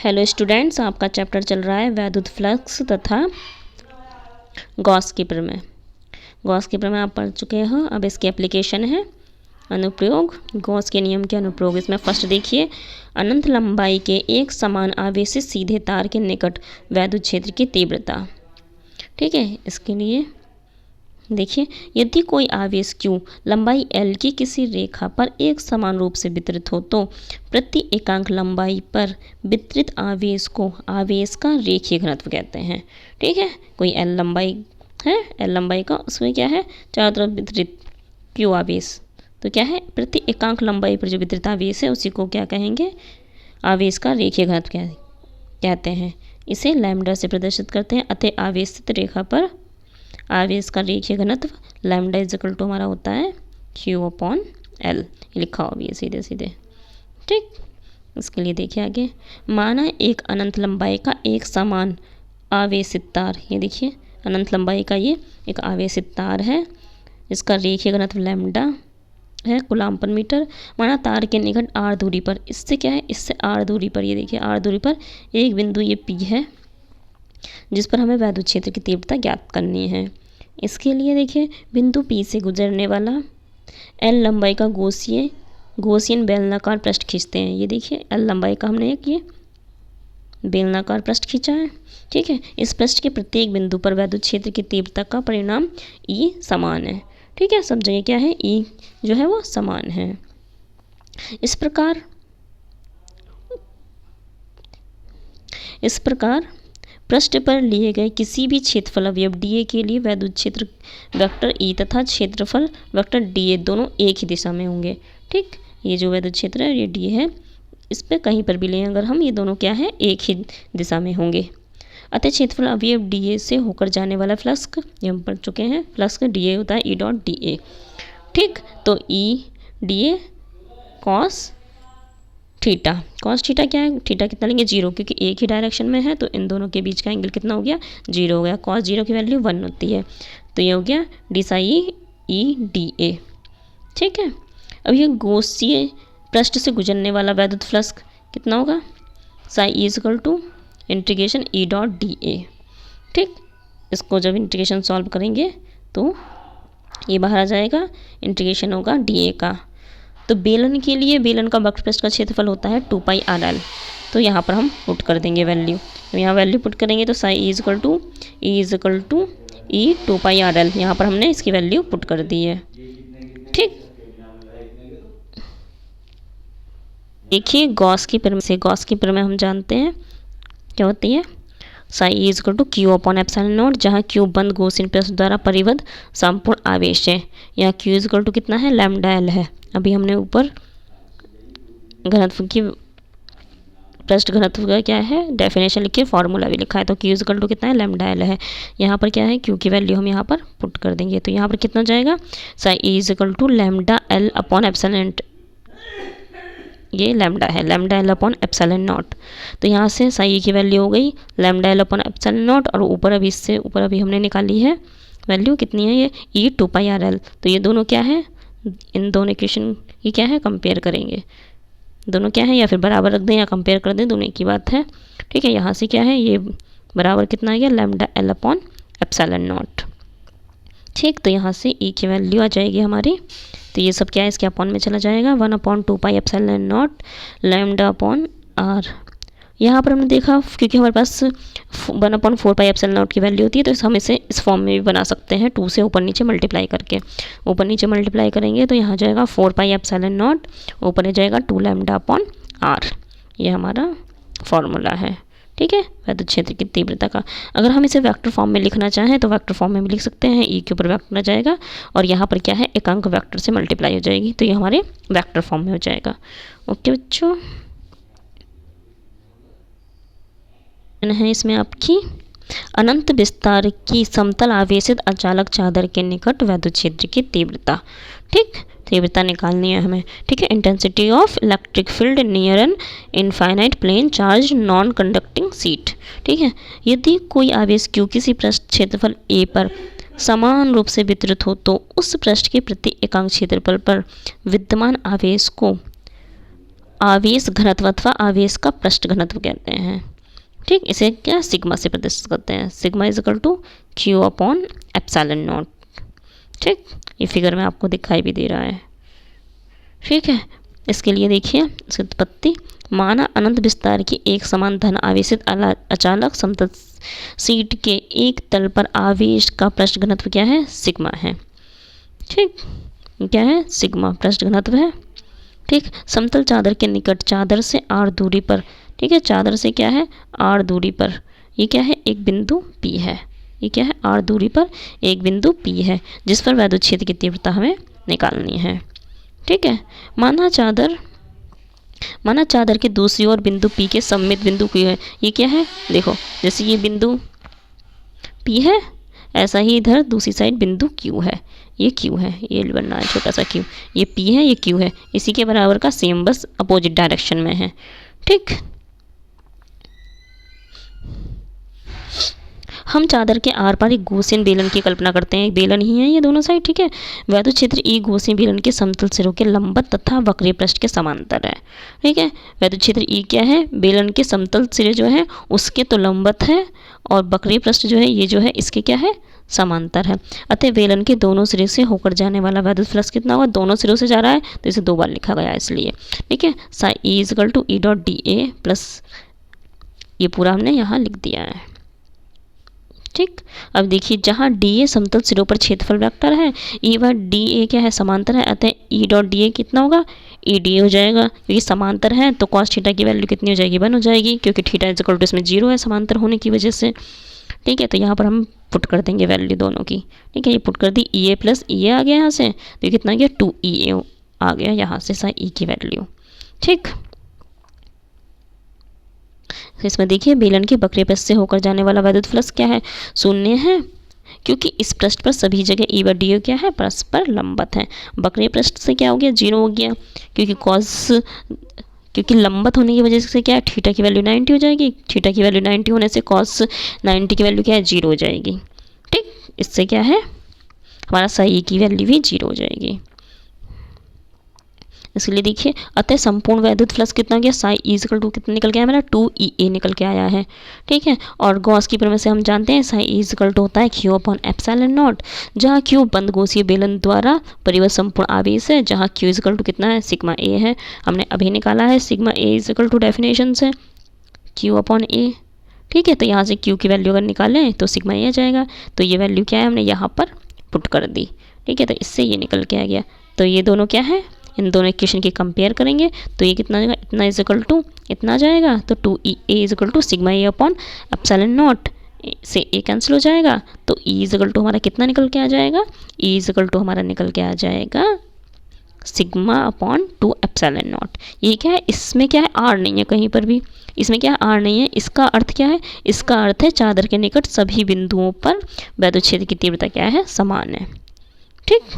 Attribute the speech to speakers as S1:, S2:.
S1: Hello students, आपका chapter चल रहा है वैद्युत फ्लक्स तथा गॉस की प्रमेय। गॉस की प्रमेय आप पढ़ चुके हो। अब इसकी एप्लीकेशन है अनुप्रयोग। गॉस के नियम के अनुप्रयोग इसमें फर्स्ट देखिए, अनंत लंबाई के एक समान आवेशित सीधे तार के निकट वैद्युत क्षेत्र की तीव्रता। ठीक है, इसके लिए देखिए, यदि कोई आवेश Q लंबाई L की किसी रेखा पर एक समान रूप से वितरित हो तो प्रति एकांक लंबाई पर वितरित आवेश को आवेश का रेखीय घनत्व कहते हैं। ठीक है, कोई L लंबाई है, L लंबाई का, उसमें क्या है, चारों तरफ वितरित Q आवेश, तो क्या है, प्रति एकांक लंबाई पर जो वितरित आवेश है उसी को क्या कहेंगे, आवेश का रेखीय घनत्व कहते हैं। इसे लैम्डा से प्रदर्शित करते हैं। अतः आवेशित रेखा पर आवेश का रेखीय घनत्व लैम्डा इज इक्वल टू हमारा होता है Q/L। लिखा हो भी सीधे सीधे। ठीक, इसके लिए देखिए आगे, माना एक अनंत लंबाई का एक समान आवेशित तार, ये देखिए अनंत लंबाई का ये एक आवेशित तार है, इसका रेखीय घनत्व लैम्डा है कूलाम पर मीटर। माना तार के निकट r दूरी पर, इससे क्या है, इससे r दूरी पर, ये देखिए r दूरी पर एक बिंदु ये P है जिस पर हमें वैद्युत क्षेत्र की तीव्रता ज्ञात करनी है। इसके लिए देखिए, बिंदु P से गुजरने वाला L लंबाई का गॉसियन बेलनाकार पृष्ठ खींचते हैं। ये देखिए L लंबाई का हमने एक ये बेलनाकार पृष्ठ खींचा है। ठीक है, इस पृष्ठ के प्रत्येक बिंदु पर वैद्युत क्षेत्र की तीव्रता का परिणाम E समान है। ठीक है, सब जगह क्या है, E जो है वो समान है। इस प्रकार पृष्ठ पर लिए गए किसी भी क्षेत्रफल अवयव dA के लिए वैद्युत क्षेत्र वेक्टर E तथा क्षेत्रफल वेक्टर dA दोनों एक ही दिशा में होंगे। ठीक, ये जो वैद्युत क्षेत्र है ये D है, इस पर कहीं पर भी लें अगर हम, ये दोनों क्या है, एक ही दिशा में होंगे। अतः क्षेत्रफल अवयव dA से होकर जाने वाला फ्लक्स, ये हम पढ़ चुके हैं, फ्लक्स dA होता है E.dA। ठीक, तो E.dA cos theta, cos theta क्या है, थीटा कितना लेंगे, 0, क्योंकि एक ही डायरेक्शन में है तो इन दोनों के बीच का एंगल कितना हो गया, 0 हो गया। कॉस 0 की वैल्यू 1 होती है, तो ये हो गया dψE/dA। ठीक है, अब ये गॉसीय पृष्ठ से गुजरने वाला वैद्युत फ्लक्स कितना होगा, ψE=∫E.dA। ठीक, इसको जब इंटीग्रेशन सॉल्व करेंगे तो ये बाहर आ जाएगा, इंटीग्रेशन होगा dA का। तो बेलन के लिए, बेलन का वक्र पृष्ठ का क्षेत्रफल होता है 2πrl, तो यहाँ पर हम पुट कर देंगे वैल्यू। तो यहाँ वैल्यू पुट करेंगे तो ψE=E2πrl, यहाँ पर हमने इसकी वैल्यू पुट कर दी है। ठीक, देखिए गॉस की प्रमेय से, गॉस की प्रमेय हम जानते हैं क्या होती है, ψE=Q/ε0, जहाँ Q बंद गॉसियन पृष्ठ द्वारा परिबद्ध संपूर्ण आवेश है। यहाँ Q कितना है, λL है। अभी हमने ऊपर घनत्व की, पृष्ठ घनत्व का क्या है, डेफिनेशन लिखिए, फॉर्मूला भी लिखा है। तो Q कितना है, λL है। यहाँ पर क्या है, Q की वैल्यू हम यहाँ पर पुट कर देंगे, तो यहाँ पर कितना जाएगा, ψE=λL/ε0, ये लैम्डा है, λL/ε0। तो यहाँ से ψE की वैल्यू हो गई λL/ε0, और ऊपर अभी इससे ऊपर अभी हमने निकाली है वैल्यू कितनी है, ये E2πrl। तो ये दोनों क्या है, इन दोनों इक्वेशन ये क्या है, कंपेयर करेंगे, दोनों क्या है, या फिर बराबर रख दें या कंपेयर कर दें, दोनों एक ही बात है। ठीक है, यहाँ से क्या है, ये बराबर कितना आ गया, λL/ε0। ठीक, तो यहाँ से E की वैल्यू आ जाएगी हमारी, तो ये सब क्या है, इसके अपॉन में चला जाएगा, 1/2πε0 λ/r। यहाँ पर हमने देखा, क्योंकि हमारे पास 1/4πε0 की वैल्यू होती है, तो हम इसे इस फॉर्म में भी बना सकते हैं, 2 से ऊपर नीचे मल्टीप्लाई करके। ऊपर नीचे मल्टीप्लाई करेंगे तो यहाँ जाएगा 4πε0, ऊपर आ जाएगा 2 λ/r। ये हमारा फॉर्मूला है। ठीक है, वैद्युत क्षेत्र की तीव्रता का। अगर हम इसे वेक्टर फॉर्म में लिखना चाहें तो वेक्टर फॉर्म में भी लिख सकते हैं। E के ऊपर वेक्टर आ जाएगा और यहाँ पर क्या है, एकांक वेक्टर से मल्टीप्लाई हो जाएगी, तो ये हमारे वेक्टर फॉर्म में हो जाएगा। ओके बच्चों, है इसमें आपकी अनंत विस्तार की समतल आवेशित अचालक चादर के निकट वैद्युत क्षेत्र की तीव्रता। ठीक, तीव्रता निकालनी है हमें। ठीक है, intensity of electric field near an infinite plane charge non conducting sheet. ठीक है, यदि कोई आवेश Q किसी पृष्ठ क्षेत्रफल A पर समान रूप से वितरित हो तो उस पृष्ठ के प्रति एकांक क्षेत्रफल पर विद्यमान आवेश को आवेश घनत्व अथवा आवेश का पृष्ठ घनत्व कहते हैं। ठीक, इसे क्या सिग्मा से प्रदर्शित करते हैं। Sigma is equal to Q upon epsilon naught. ठीक, ये फिगर में आपको दिखाई भी दे रहा है। ठीक है, इसके लिए देखिए इसकी उत्पत्ति। माना अनंत विस्तार की एक समान धन आवेशित अचालक समतल शीट के एक तल पर आवेश का पृष्ठ घनत्व क्या है, सिग्मा है। ठीक, क्या है, सिग्मा पृष्ठ घनत्व है। ठीक, समतल चादर के निकट चादर से r दूरी पर, ठीक है, चादर से क्या है, r दूरी पर, ये क्या है, एक बिंदु P है। ये क्या है, r दूरी पर एक बिंदु P है जिस पर वैद्युत क्षेत्र की तीव्रता हमें निकालनी है। ठीक है, माना चादर के दूसरी ओर बिंदु P के सममित बिंदु Q है। ये क्या है, देखो जैसे ये बिंदु P है, ऐसा ही इधर दूसरी साइड बिंदु Q है। ये Q है, ये बनना है छोटा सा Q। ये P है, ये Q है, इसी के बराबर का सेम, बस अपोजिट डायरेक्शन में है। ठीक, हम चादर के आर पार एक गॉसियन बेलन की कल्पना करते हैं। एक बेलन ही है ये दोनों साइड। ठीक है, वैद्युत क्षेत्र ई गॉसियन बेलन के समतल सिरों के लंबवत तथा वक्रीय पृष्ठ के समांतर है। ठीक है, वैद्युत क्षेत्र ई क्या है, बेलन के समतल सिरे जो है उसके तो लंबवत है, और वक्रीय पृष्ठ जो है ये जो है इसके क्या है, समांतर है। अतः बेलन के दोनों सिरे से होकर जाने वाला वैद्युत फ्लक्स कितना होगा, दोनों सिरों से जा रहा है तो इसे 2 बार लिखा गया है इसलिए। ठीक है, psi E is equal to E dot D A plus, ये पूरा हमने यहाँ लिख दिया है। ठीक, अब देखिए जहाँ डी ए समतल सिरों पर क्षेत्रफल वेक्टर है, ई व डी ए क्या है, समांतर है, अतः ई डॉट डी ए कितना होगा, ई डी ए हो जाएगा। क्योंकि समांतर है तो कॉस थीटा की वैल्यू कितनी हो जाएगी, 1 हो जाएगी, क्योंकि थीटा इज इक्वल टू इसमें 0 है समांतर होने की वजह से। ठीक है, तो यहाँ पर हम पुट कर देंगे वैल्यू दोनों की। ठीक है, ये पुट कर दी, ई ए प्लस ई ए आ गया यहाँ से, तो ये कितना गया, 2 ई ए आ गया यहाँ से साई ई की वैल्यू। ठीक, इसमें देखिए बेलन के वक्रीय पृष्ठ से होकर जाने वाला वैद्युत फ्लक्स क्या है, 0 है, क्योंकि इस पृष्ठ पर सभी जगह ई व डी क्या है, परस्पर लंबवत है। वक्रीय पृष्ठ से क्या हो गया, 0 हो गया, क्योंकि लंबवत होने की वजह से क्या है, थीटा की वैल्यू 90 हो जाएगी। थीटा की वैल्यू 90 होने से कॉस 90 की वैल्यू क्या है, 0 हो जाएगी। ठीक, इससे क्या है, हमारा साई ई की वैल्यू भी 0 हो जाएगी। इसलिए देखिए अतः संपूर्ण वैद्युत फ्लक्स कितना गया, साई ई इक्वल टू कितना निकल के आया, मेरा 2 ई ए निकल के आया है। ठीक है, और गॉस की प्रमेय से हम जानते हैं साई ई इक्वल टू होता है क्यू अपॉन एप्सिलॉन नॉट, जहाँ क्यू बंद गॉसीय बेलन द्वारा परिवर्त संपूर्ण आवेश है, जहाँ क्यू इक्वल टू कितना है, सिग्मा ए है, हमने अभी निकाला है। Sigma A equal to definition से क्यू अपॉन ए। ठीक है, तो यहाँ से क्यू की वैल्यू अगर निकालें तो सिग्मा ए आ जाएगा, तो ये वैल्यू क्या है, हमने यहाँ पर पुट कर दी। ठीक है, तो इससे ये निकल के आ गया। तो ये दोनों क्या है, इन दोनों इक्वेशन की कंपेयर करेंगे तो ये कितना जाएगा, इतना इज इक्वल टू इतना जाएगा, तो 2 E A is equal to sigma A upon epsilon naught से ए कैंसिल हो जाएगा, तो ई इज इक्वल टू हमारा कितना निकल के आ जाएगा, ई इज इक्वल टू हमारा निकल के आ जाएगा सिग्मा अपॉन 2 एप्सिलॉन नॉट। ये क्या है, इसमें क्या है, आर नहीं है कहीं पर भी, इसमें क्या है, आर नहीं है। इसका अर्थ क्या है, इसका अर्थ है चादर के निकट सभी बिंदुओं पर वैद्युत क्षेत्र की तीव्रता क्या है, समान है। ठीक।